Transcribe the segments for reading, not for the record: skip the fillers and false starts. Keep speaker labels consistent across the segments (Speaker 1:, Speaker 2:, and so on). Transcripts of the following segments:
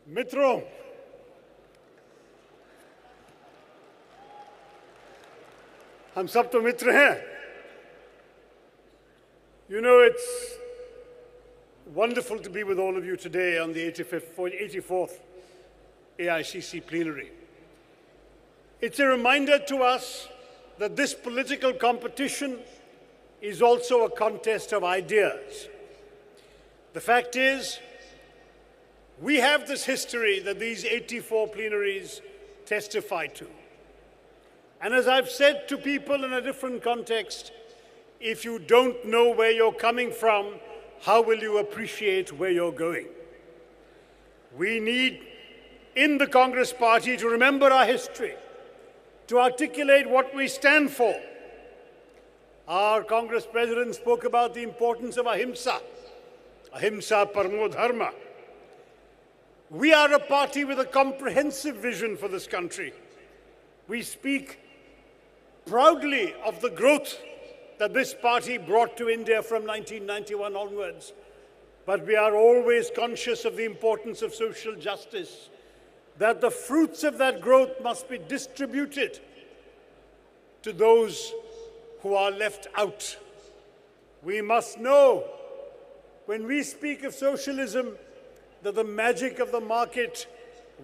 Speaker 1: मित्रों, हम सब तो मित्र हैं. You know, it's wonderful to be with all of you today on the 84th AICC plenary. It's a reminder to us that this political competition is also a contest of ideas. The fact is, we have this history that these 84 plenaries testify to. And as I've said to people in a different context, if you don't know where you're coming from, how will you appreciate where you're going? We need, in the Congress Party, to remember our history, to articulate what we stand for. Our Congress President spoke about the importance of ahimsa, ahimsa paramo dharma. We are a party with a comprehensive vision for this country. We speak proudly of the growth that this party brought to India from 1991 onwards. But we are always conscious of the importance of social justice, that the fruits of that growth must be distributed to those who are left out. We must know, when we speak of socialism, that the magic of the market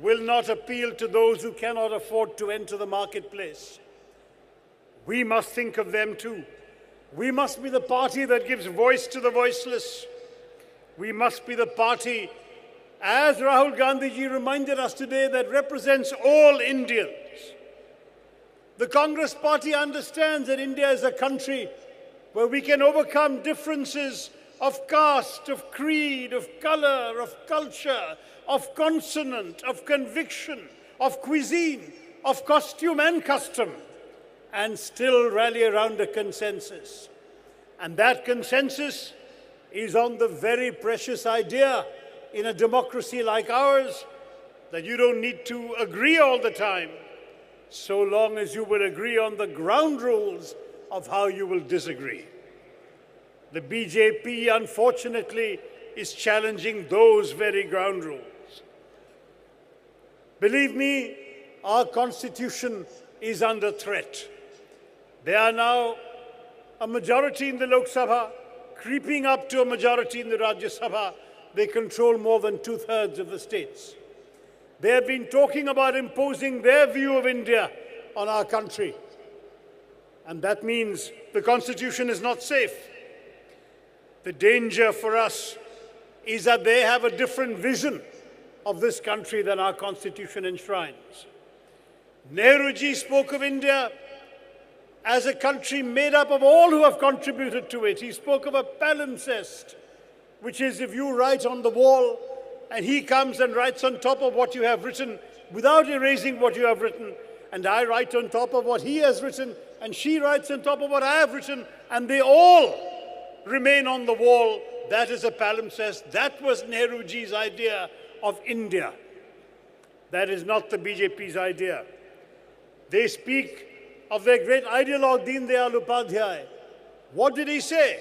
Speaker 1: will not appeal to those who cannot afford to enter the marketplace. We must think of them too. We must be the party that gives voice to the voiceless. We must be the party, as Rahul Gandhi ji reminded us today, that represents all Indians. The Congress Party understands that India is a country where we can overcome differences of caste, of creed, of color, of culture, of consonant, of conviction, of cuisine, of costume and custom, and still rally around a consensus. And that consensus is on the very precious idea in a democracy like ours that you don't need to agree all the time, so long as you will agree on the ground rules of how you will disagree. The BJP, unfortunately, is challenging those very ground rules. Believe me, our constitution is under threat. They are now a majority in the Lok Sabha, creeping up to a majority in the Rajya Sabha. They control more than 2/3 of the states. They have been talking about imposing their view of India on our country. And that means the constitution is not safe. The danger for us is that they have a different vision of this country than our constitution enshrines. Nehruji spoke of India as a country made up of all who have contributed to it. He spoke of a palimpsest, which is if you write on the wall and he comes and writes on top of what you have written without erasing what you have written, and I write on top of what he has written, and she writes on top of what I have written, and they all remain on the wall. That is a palimpsest. That was Nehruji's idea of India. That is not the BJP's idea. They speak of their great ideologue, Deen Dayal Upadhyay. What did he say?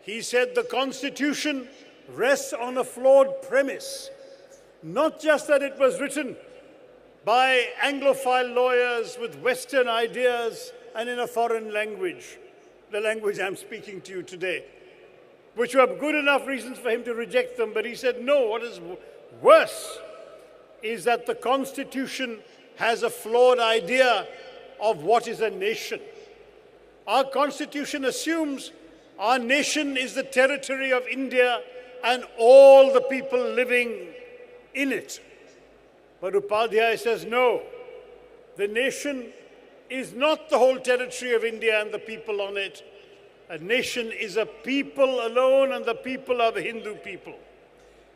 Speaker 1: He said the Constitution rests on a flawed premise. Not just that it was written by Anglophile lawyers with Western ideas and in a foreign language, the language I'm speaking to you today, which were good enough reasons for him to reject them. But he said, no, what is worse is that the Constitution has a flawed idea of what is a nation. Our Constitution assumes our nation is the territory of India and all the people living in it. But Upadhyay says, no, the nation is not the whole territory of India and the people on it. A nation is a people alone, and the people are the Hindu people.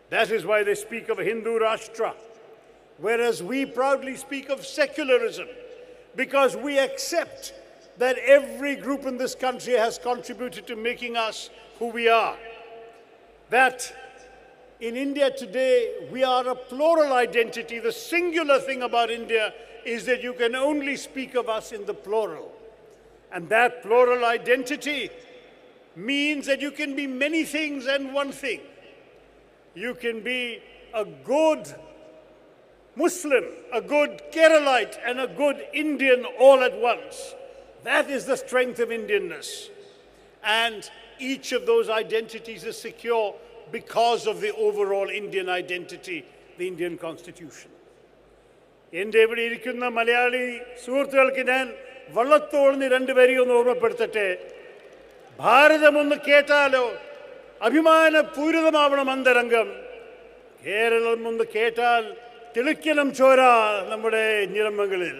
Speaker 1: That is why they speak of a Hindu Rashtra, whereas we proudly speak of secularism, because we accept that every group in this country has contributed to making us who we are. That in India today, we are a plural identity. The singular thing about India is that you can only speak of us in the plural. And that plural identity means that you can be many things and one thing. You can be a good Muslim, a good Keralite, and a good Indian all at once. That is the strength of Indianness. And each of those identities is secure because of the overall Indian identity, the Indian Constitution. എൻ്റെ ഇവിടെ ഇരിക്കുന്ന മലയാളി സുഹൃത്തുക്കൾക്ക് ഞാൻ വള്ളത്തോളിന് രണ്ടുപേരെയും ഒന്ന് ഓർമ്മപ്പെടുത്തട്ടെ. ഭാരതമൊന്ന് കേട്ടാലോ അഭിമാനപൂരിതമാവണം അന്തരംഗം. കേരളം ഒന്ന് കേട്ടാൽ തിളയ്ക്കണം ചോര നമ്മുടെ ഞരമ്പുകളിൽ.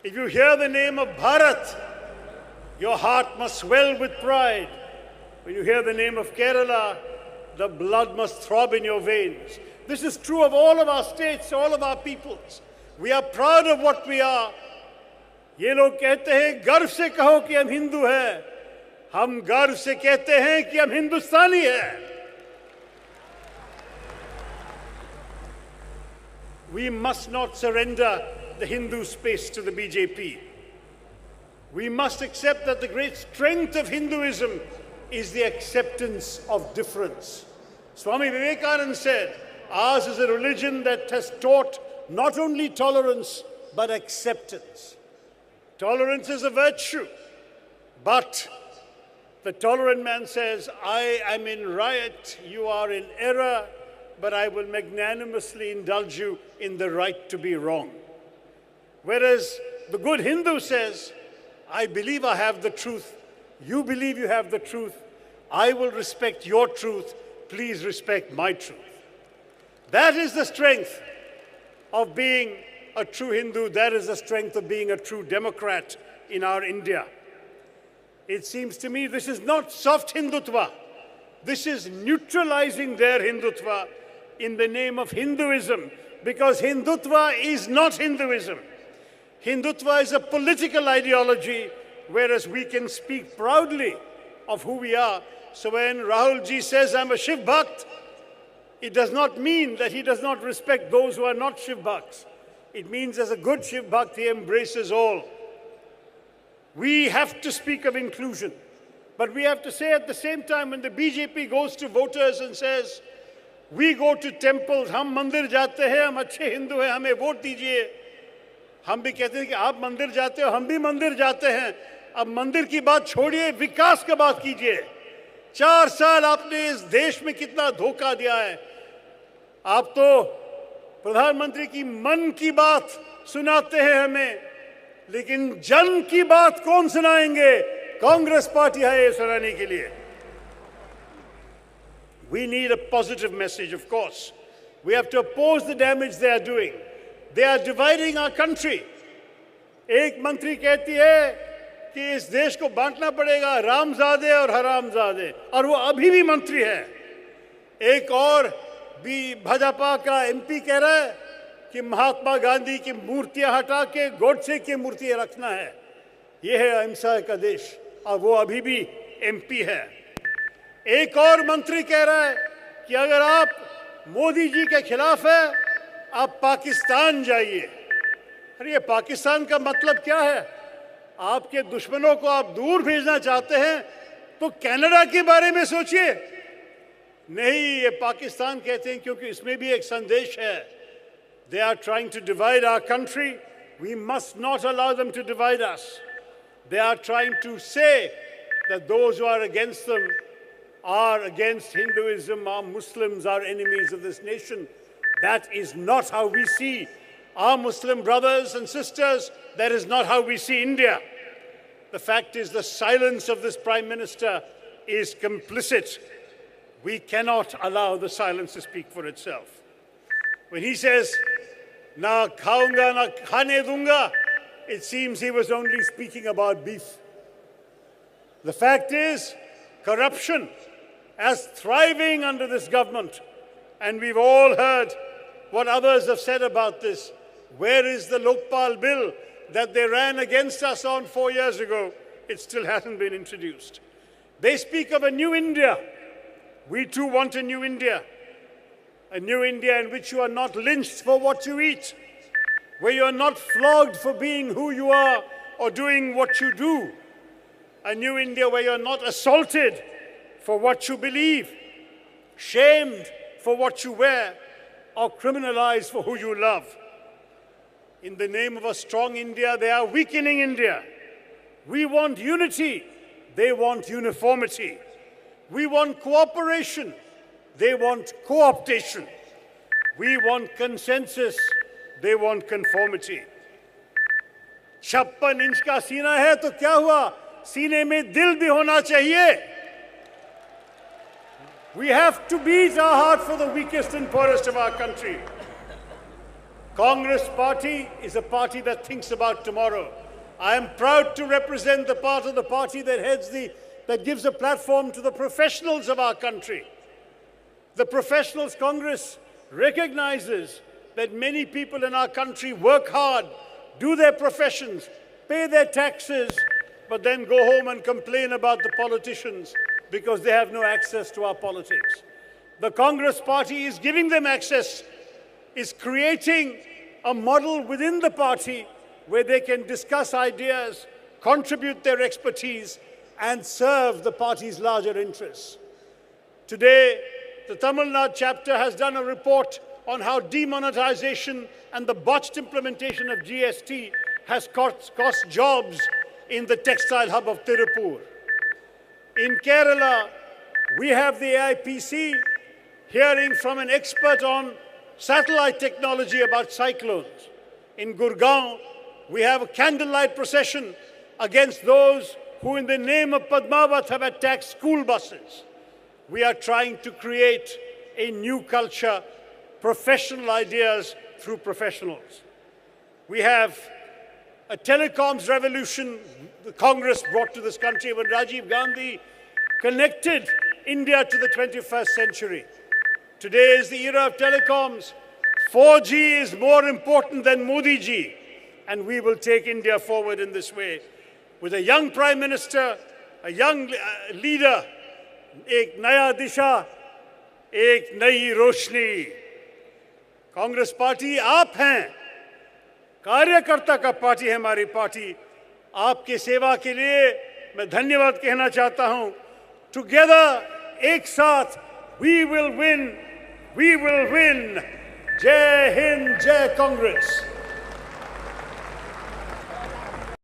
Speaker 1: If you hear the name of Bharat, your heart must swell with pride. When you hear the name of Kerala, the blood must throb in your veins. This is true of all of our states, all of our peoples. We are proud of what we are. ये लोग कहते हैं गर्व से कहो कि हम हिंदू हैं. हम गर्व से कहते हैं कि हम हिंदुस्तानी हैं. We must not surrender the Hindu space to the BJP. We must accept that the great strength of Hinduism is the acceptance of difference. Swami Vivekananda said, ours is a religion that has taught not only tolerance, but acceptance. Tolerance is a virtue, but the tolerant man says, I am in right, you are in error, but I will magnanimously indulge you in the right to be wrong. Whereas the good Hindu says, I believe I have the truth, you believe you have the truth, I will respect your truth, please respect my truth. That is the strength of being a true Hindu, that is the strength of being a true Democrat in our India. It seems to me this is not soft Hindutva. This is neutralizing their Hindutva in the name of Hinduism, because Hindutva is not Hinduism. Hindutva is a political ideology, whereas we can speak proudly of who we are. So when Rahul ji says, I'm a Shiv Bhakt, it does not mean that he does not respect those who are not Shiv Bhakts. It means as a good Shiv Bhakt, he embraces all. We have to speak of inclusion, but we have to say at the same time, when the BJP goes to voters and says, we go to temples, हम मंदिर जाते हैं, हम अच्छे हिंदू हैं, हमें vote दीजिए. हम भी कहते हैं कि आप मंदिर जाते हो, हम भी मंदिर जाते हैं. अब मंदिर की बात छोड़िए, विकास की बात कीजिए. 4 साल आपने इस देश में कितना धोखा दिया है. आप तो प्रधानमंत्री की मन की बात सुनाते हैं हमें, लेकिन जन की बात कौन सुनाएंगे? कांग्रेस पार्टी है ये सुनाने के लिए. We need a positive message, of course. We have to oppose the damage they are doing. They are dividing our country. एक मंत्री कहती है कि इस देश को बांटना पड़ेगा, रामजादे और हरामजादे, और वो अभी भी मंत्री है. एक और भी भाजपा का एमपी कह रहा है कि महात्मा गांधी की मूर्तियां हटा के गोडसे की मूर्तियां रखना है. ये है अहिंसा का देश, और वो अभी भी एमपी है. एक और मंत्री कह रहा है कि अगर आप मोदी जी के खिलाफ है, आप पाकिस्तान जाइए. अरे ये पाकिस्तान का मतलब क्या है? आपके दुश्मनों को आप दूर भेजना चाहते हैं तो कनाडा के बारे में सोचिए. नहीं, ये पाकिस्तान कहते हैं क्योंकि इसमें भी एक संदेश है. They are trying to divide our country. We must not allow them to divide us. They are trying to say that those who are against them are against Hinduism, are Muslims, are enemies of this nation. That is not how we see our Muslim brothers and sisters. That is not how we see India. The fact is, the silence of this Prime Minister is complicit. We cannot allow the silence to speak for itself. When he says, na khaunga, na khane dunga, it seems he was only speaking about beef. The fact is, corruption as thriving under this government, and we've all heard what others have said about this. Where is the Lokpal bill that they ran against us on 4 years ago? It still hasn't been introduced. They speak of a new India. We too want a new India in which you are not lynched for what you eat, where you are not flogged for being who you are or doing what you do. A new India where you're not assaulted for what you believe, shamed for what you wear, or criminalized for who you love. In the name of a strong India, they are weakening India. We want unity, they want uniformity. We want cooperation, they want co-optation. We want consensus, they want conformity. 56 inch का सीना है तो क्या हुआ, सीने में दिल भी होना चाहिए. We have to beat our heart for the weakest and poorest of our country. Congress party is a party that thinks about tomorrow. I am proud to represent the part of the party that gives a platform to the professionals of our country. The Professionals Congress recognizes that many people in our country work hard, do their professions, pay their taxes, but then go home and complain about the politicians because they have no access to our politics. The Congress party is giving them access, is creating a model within the party where they can discuss ideas, contribute their expertise, and serve the party's larger interests. Today, the Tamil Nadu chapter has done a report on how demonetization and the botched implementation of GST has cost jobs in the textile hub of Tirupur. In Kerala, we have the AIPC hearing from an expert on satellite technology about cyclones. In Gurgaon, we have a candlelight procession against those who in the name of Padmavat have attacked school buses. We are trying to create a new culture, professional ideas through professionals. We have a telecoms revolution the Congress brought to this country when Rajiv Gandhi connected India to the 21st century. Today is the era of telecoms. 4G is more important than Modi ji, and we will take India forward in this way. With a young Prime Minister, a young leader, एक नया दिशा, एक Nai Roshni. Congress party आप हैं, कार्यकर्ता का party है हमारी party. आपकी सेवा के लिए मैं धन्यवाद कहना चाहता हूं. Together, एक साथ, we will win. We will win. जय हिंद, जय कांग्रेस.